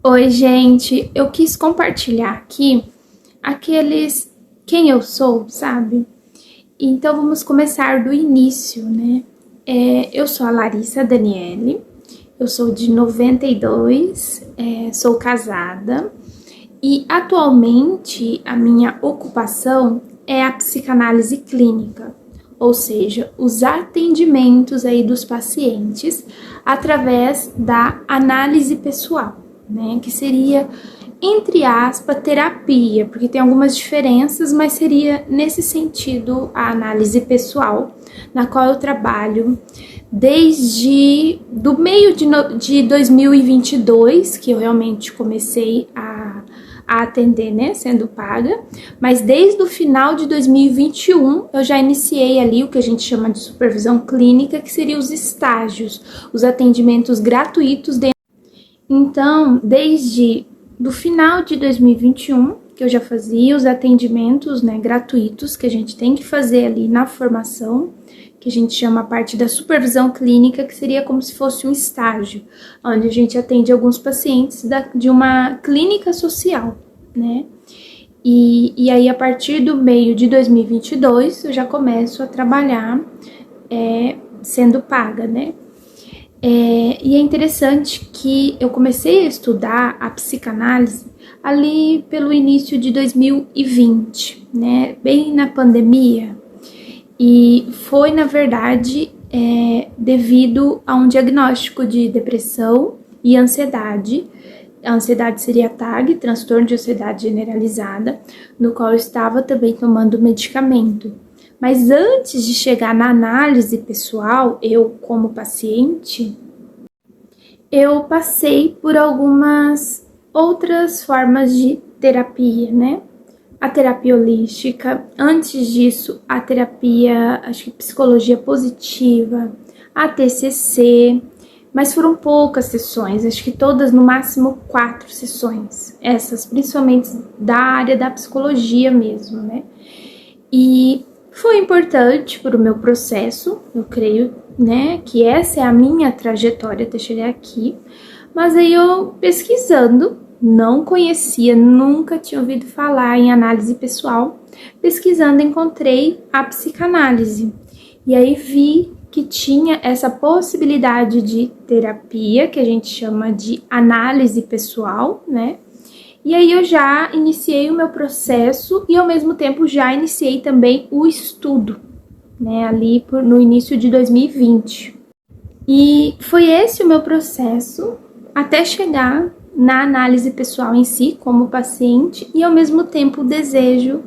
Oi, gente, eu quis compartilhar aqui quem eu sou, sabe? Então vamos começar do início, né? Eu sou a Larissa Daniele, eu sou de 92, sou casada e atualmente a minha ocupação é a psicanálise clínica, ou seja, os atendimentos aí dos pacientes através da análise pessoal, né? Que seria, entre aspas, terapia, porque tem algumas diferenças, mas seria nesse sentido a análise pessoal, na qual eu trabalho desde do meio de 2022, que eu realmente comecei a atender, né, sendo paga, mas desde o final de 2021 eu já iniciei ali o que a gente chama de supervisão clínica, que seria os estágios, os atendimentos gratuitos dentro. Então, desde do final de 2021, que eu já fazia os atendimentos, né, gratuitos que a gente tem que fazer ali na formação, que a gente chama a parte da supervisão clínica, que seria como se fosse um estágio, onde a gente atende alguns pacientes de uma clínica social, né? E aí, a partir do meio de 2022, eu já começo a trabalhar sendo paga, né? E é interessante que eu comecei a estudar a psicanálise ali pelo início de 2020, né? Bem na pandemia. E foi, na verdade, devido a um diagnóstico de depressão e ansiedade. A ansiedade seria TAG, transtorno de ansiedade generalizada, no qual eu estava também tomando medicamento. Mas antes de chegar na análise pessoal, eu como paciente, eu passei por algumas outras formas de terapia, né? A terapia holística, antes disso, a terapia, acho que psicologia positiva, a TCC, mas foram poucas sessões, acho que todas no máximo 4 sessões, essas principalmente da área da psicologia mesmo, né? E foi importante para o meu processo, eu creio, né, que essa é a minha trajetória até chegar aqui, mas aí eu pesquisando, não conhecia, nunca tinha ouvido falar em análise pessoal. Pesquisando, encontrei a psicanálise. E aí vi que tinha essa possibilidade de terapia, que a gente chama de análise pessoal, né? E aí eu já iniciei o meu processo e ao mesmo tempo já iniciei também o estudo, né? Ali no início de 2020. E foi esse o meu processo até chegar na análise pessoal em si, como paciente, e ao mesmo tempo o desejo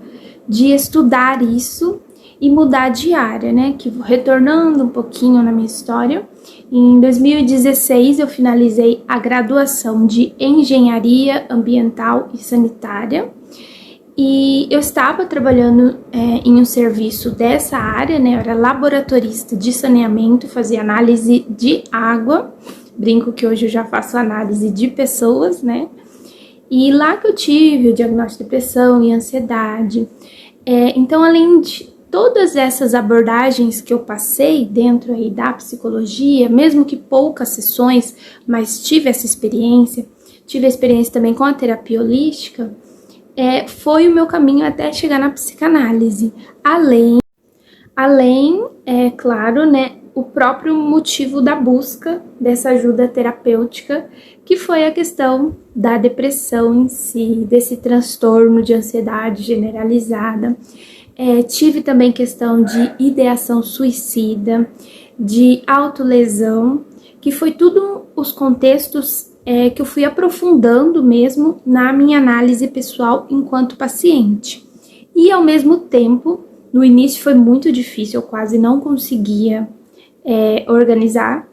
de estudar isso e mudar de área, né? Que retornando um pouquinho na minha história, em 2016 eu finalizei a graduação de Engenharia Ambiental e Sanitária, e eu estava trabalhando em um serviço dessa área, né? Eu era laboratorista de saneamento, fazia análise de água. Brinco que hoje eu já faço análise de pessoas, né? E lá que eu tive o diagnóstico de depressão e ansiedade. Então, além de todas essas abordagens que eu passei dentro aí da psicologia, mesmo que poucas sessões, mas tive essa experiência, tive a experiência também com a terapia holística, foi o meu caminho até chegar na psicanálise. Além, claro, né, o próprio motivo da busca dessa ajuda terapêutica, que foi a questão da depressão em si, desse transtorno de ansiedade generalizada. Tive também questão de ideação suicida, de autolesão, que foi tudo os contextos que eu fui aprofundando mesmo na minha análise pessoal enquanto paciente. E ao mesmo tempo, no início foi muito difícil, eu quase não conseguia organizar,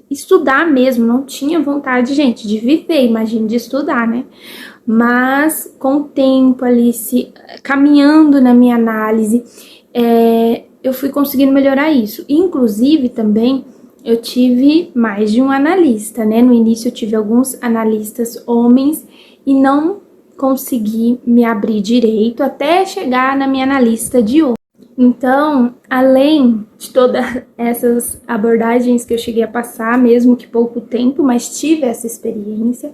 estudar mesmo, não tinha vontade, gente, de viver, imagine, de estudar, né? Mas com o tempo ali, caminhando na minha análise, eu fui conseguindo melhorar isso. Inclusive também eu tive mais de um analista, né? No início eu tive alguns analistas homens e não consegui me abrir direito até chegar na minha analista de hoje. Então, além de todas essas abordagens que eu cheguei a passar, mesmo que pouco tempo, mas tive essa experiência,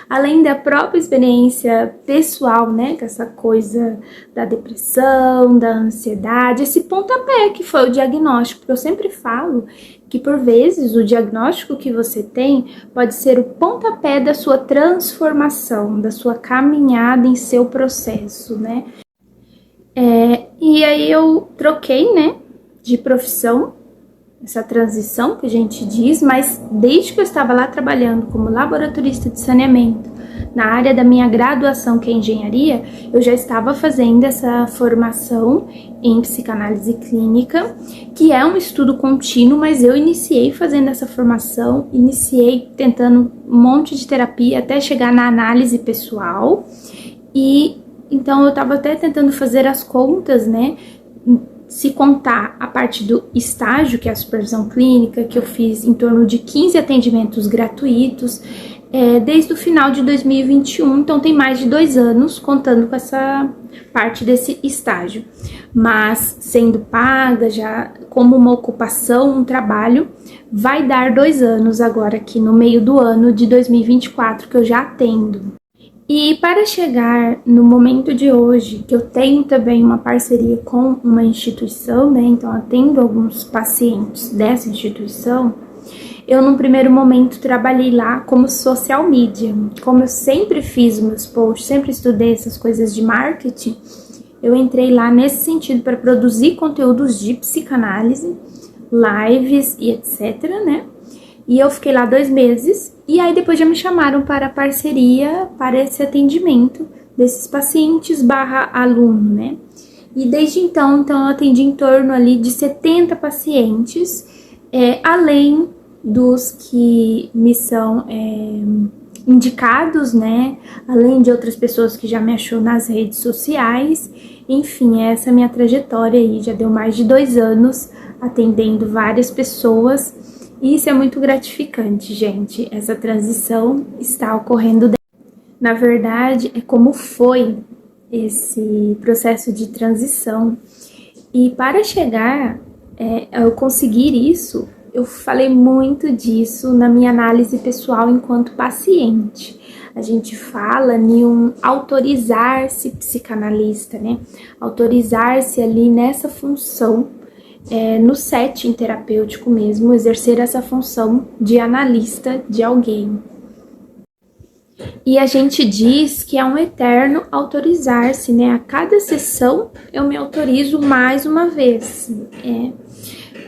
além da própria experiência pessoal, né, com essa coisa da depressão, da ansiedade, esse pontapé que foi o diagnóstico, porque eu sempre falo que por vezes o diagnóstico que você tem pode ser o pontapé da sua transformação, da sua caminhada em seu processo, né? E aí eu troquei, né, de profissão, essa transição que a gente diz, mas desde que eu estava lá trabalhando como laboratorista de saneamento, na área da minha graduação, que é engenharia, eu já estava fazendo essa formação em psicanálise clínica, que é um estudo contínuo, mas eu iniciei fazendo essa formação, iniciei tentando um monte de terapia até chegar na análise pessoal. E então eu estava até tentando fazer as contas, né? Se contar a parte do estágio, que é a supervisão clínica, que eu fiz em torno de 15 atendimentos gratuitos, desde o final de 2021, então tem mais de 2 anos contando com essa parte desse estágio. Mas sendo paga, já como uma ocupação, um trabalho, vai dar 2 anos agora aqui no meio do ano de 2024 que eu já atendo. E para chegar no momento de hoje, que eu tenho também uma parceria com uma instituição, né? Então atendo alguns pacientes dessa instituição. Eu num primeiro momento trabalhei lá como social media. Como eu sempre fiz meus posts, sempre estudei essas coisas de marketing, eu entrei lá nesse sentido para produzir conteúdos de psicanálise, lives e etc, né? E eu fiquei lá 2 meses, e aí depois já me chamaram para a parceria, para esse atendimento desses pacientes / aluno, né? E desde então eu atendi em torno ali de 70 pacientes, além dos que me são indicados, né? Além de outras pessoas que já me achou nas redes sociais. Enfim, essa é a minha trajetória aí, já deu mais de 2 anos atendendo várias pessoas. E isso é muito gratificante, gente. Essa transição está ocorrendo. Na verdade, é como foi esse processo de transição. E para chegar a conseguir isso, eu falei muito disso na minha análise pessoal enquanto paciente. A gente fala em um autorizar-se psicanalista, né? Autorizar-se ali nessa função. No setting terapêutico mesmo, exercer essa função de analista de alguém. E a gente diz que é um eterno autorizar-se, né? A cada sessão eu me autorizo mais uma vez.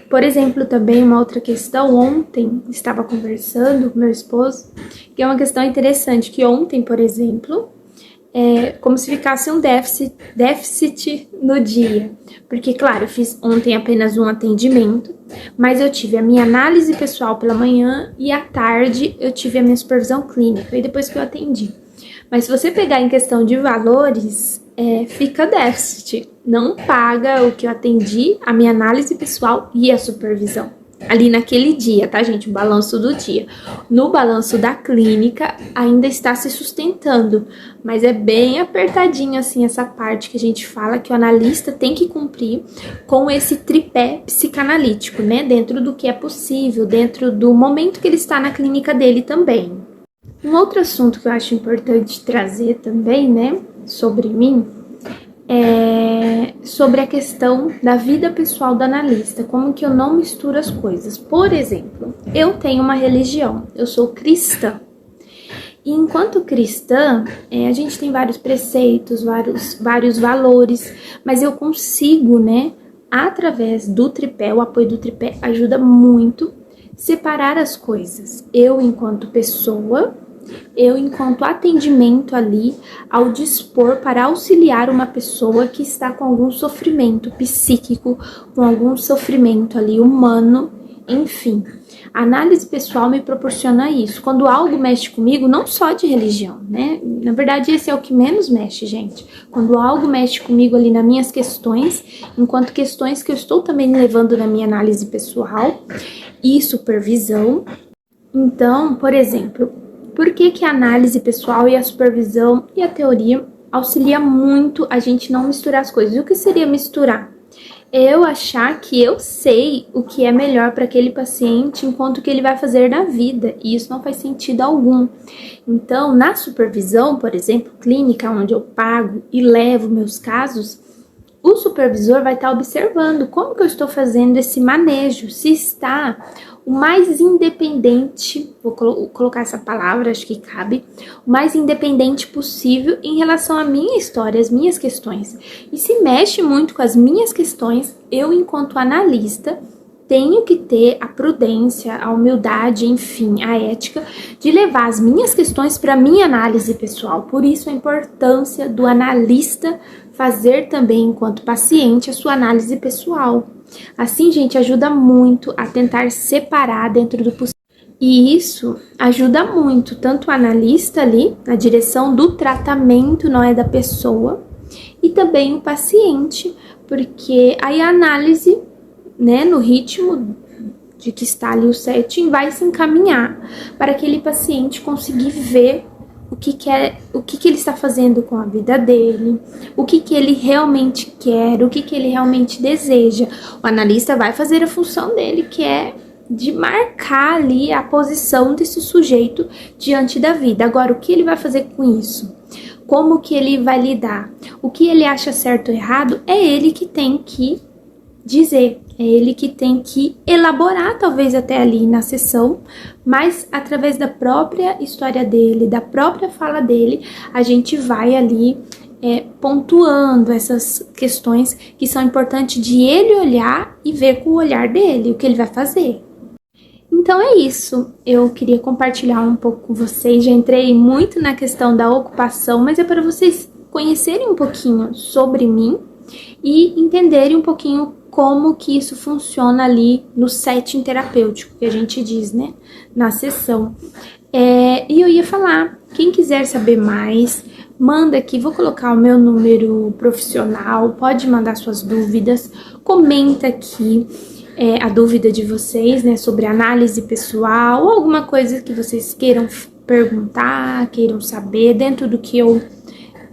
Por exemplo, também uma outra questão, ontem estava conversando com meu esposo, que é uma questão interessante, que ontem, por exemplo, como se ficasse um déficit no dia. Porque, claro, eu fiz ontem apenas um atendimento, mas eu tive a minha análise pessoal pela manhã e à tarde eu tive a minha supervisão clínica, e depois que eu atendi. Mas se você pegar em questão de valores, fica déficit. Não paga o que eu atendi, a minha análise pessoal e a supervisão. Ali naquele dia, tá, gente? O balanço do dia. No balanço da clínica, ainda está se sustentando, mas é bem apertadinho, assim, essa parte que a gente fala que o analista tem que cumprir com esse tripé psicanalítico, né? Dentro do que é possível, dentro do momento que ele está na clínica dele também. Um outro assunto que eu acho importante trazer também, né, sobre mim, sobre a questão da vida pessoal do analista, como que eu não misturo as coisas. Por exemplo, eu tenho uma religião, eu sou cristã. E enquanto cristã, a gente tem vários preceitos, vários valores, mas eu consigo, né, através do tripé, o apoio do tripé ajuda muito separar as coisas. Eu enquanto pessoa, eu enquanto atendimento ali, ao dispor para auxiliar uma pessoa que está com algum sofrimento psíquico, com algum sofrimento ali humano, enfim. A análise pessoal me proporciona isso. Quando algo mexe comigo, não só de religião, né? Na verdade, esse é o que menos mexe, gente. Quando algo mexe comigo ali nas minhas questões, enquanto questões que eu estou também levando na minha análise pessoal e supervisão. Então, por exemplo, por que a análise pessoal e a supervisão e a teoria auxilia muito a gente não misturar as coisas? E o que seria misturar? eu achar que eu sei o que é melhor para aquele paciente enquanto que ele vai fazer na vida, e isso não faz sentido algum. Então, na supervisão, por exemplo, clínica, onde eu pago e levo meus casos, o supervisor vai estar observando como que eu estou fazendo esse manejo, se está o mais independente, vou colocar essa palavra, acho que cabe, o mais independente possível em relação à minha história, às minhas questões. E se mexe muito com as minhas questões, eu, enquanto analista, tenho que ter a prudência, a humildade, enfim, a ética de levar as minhas questões para minha análise pessoal. Por isso a importância do analista fazer também, enquanto paciente, a sua análise pessoal. Assim, gente, ajuda muito a tentar separar dentro do possível. E isso ajuda muito, tanto o analista ali, na direção do tratamento, não é da pessoa, e também o paciente, porque aí a análise, né, no ritmo de que está ali o setting, vai se encaminhar para aquele paciente conseguir ver o que ele está fazendo com a vida dele, o que ele realmente quer, o que ele realmente deseja. O analista vai fazer a função dele, que é de marcar ali a posição desse sujeito diante da vida. Agora, o que ele vai fazer com isso? Como que ele vai lidar? O que ele acha certo ou errado é ele que tem que dizer, é ele que tem que elaborar, talvez até ali na sessão, mas através da própria história dele, da própria fala dele, a gente vai ali pontuando essas questões que são importantes de ele olhar e ver com o olhar dele o que ele vai fazer. Então é isso, eu queria compartilhar um pouco com vocês, já entrei muito na questão da ocupação, mas é para vocês conhecerem um pouquinho sobre mim e entenderem um pouquinho como que isso funciona ali no setting terapêutico, que a gente diz, né, na sessão. E eu ia falar, quem quiser saber mais, manda aqui, vou colocar o meu número profissional, pode mandar suas dúvidas, comenta aqui a dúvida de vocês, né, sobre análise pessoal, ou alguma coisa que vocês queiram perguntar, queiram saber, dentro do que eu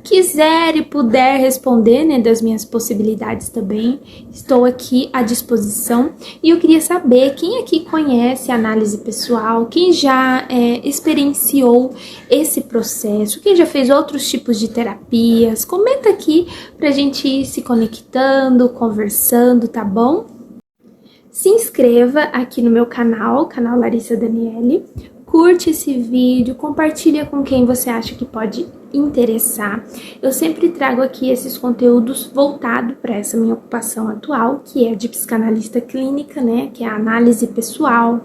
quiser e puder responder, né, das minhas possibilidades também, estou aqui à disposição. E eu queria saber quem aqui conhece análise pessoal, quem já experienciou esse processo, quem já fez outros tipos de terapias, comenta aqui pra gente ir se conectando, conversando, tá bom? Se inscreva aqui no meu canal Larissa Daniele, curte esse vídeo, compartilha com quem você acha que pode interessar. Eu sempre trago aqui esses conteúdos voltados para essa minha ocupação atual, que é de psicanalista clínica, né, que é a análise pessoal,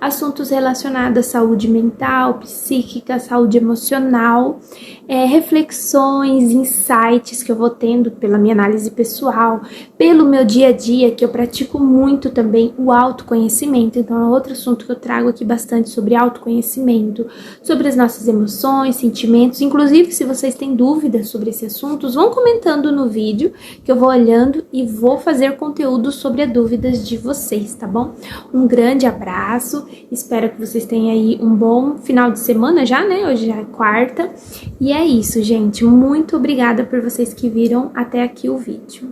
assuntos relacionados à saúde mental, psíquica, saúde emocional, reflexões, insights que eu vou tendo pela minha análise pessoal, pelo meu dia a dia, que eu pratico muito também o autoconhecimento. Então é outro assunto que eu trago aqui bastante sobre autoconhecimento, sobre as nossas emoções, sentimentos. Inclusive, se vocês têm dúvidas sobre esses assuntos, vão comentando no vídeo, que eu vou olhando e vou fazer conteúdo sobre as dúvidas de vocês, tá bom? Um grande abraço, espero que vocês tenham aí um bom final de semana já, né? Hoje já é quarta. E é isso, gente. Muito obrigada por vocês que viram até aqui o vídeo.